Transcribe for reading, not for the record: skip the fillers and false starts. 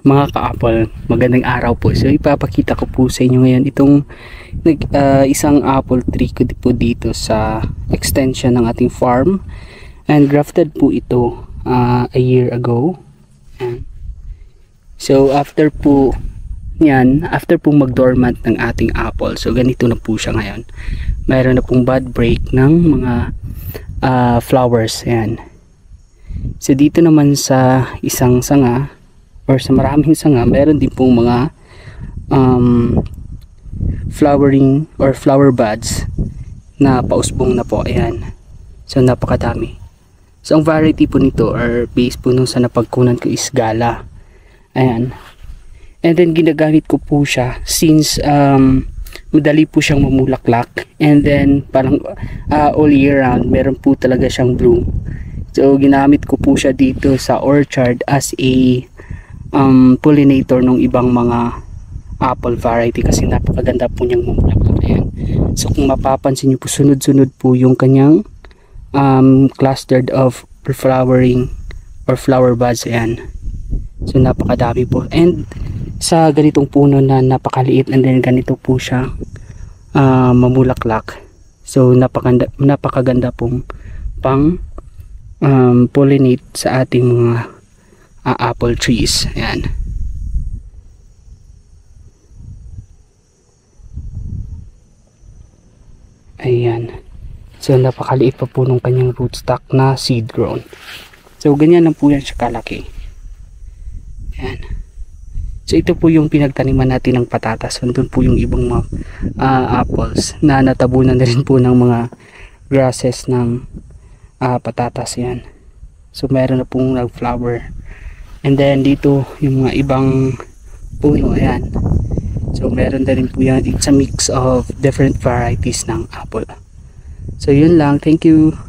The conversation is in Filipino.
mga ka-apple, magandang araw po. So ipapakita ko po sa inyo ngayon itong isang apple tree ko po dito sa extension ng ating farm, and grafted po ito a year ago. So after po mag-dormant ng ating apple, so ganito na po siya ngayon. Mayroon na pong bud break ng mga flowers. Ayan. So dito naman sa isang sanga or sa maraming sanga, meron din pong mga flowering or flower buds na pausbong na po. Ayan. So napakadami. So ang variety po nito or base po nung sa napagkunan ko is Gala. Ayan. And then ginagamit ko po siya since madali po siyang mamulaklak, and then parang all year round meron po talaga siyang bloom. So ginamit ko po siya dito sa orchard as a pollinator ng ibang mga apple variety kasi napakaganda po niyang mamulaklak. Ayan. So kung mapapansin niyo po, sunod-sunod po yung kanyang clustered of flowering or flower buds. Ayan. So napakadami po, and sa ganitong puno na napakaliit, and then ganito po siya mamulaklak. So napakaganda pong pang pollinate sa ating mga apple trees. Ayan. Ayan. So napakaliit pa po nung kanyang rootstock na seed grown. So ganyan lang po yan siya kalaki. Ayan. So ito po yung pinagtaniman natin ng patatas. Nandun po yung ibang mga apples na natabunan na rin po ng mga grasses ng patatas. Yan. So meron na pong nag-flower. And then dito yung mga ibang puno. Ayan. So meron na rin po yan. It's a mix of different varieties ng apple. So yun lang. Thank you.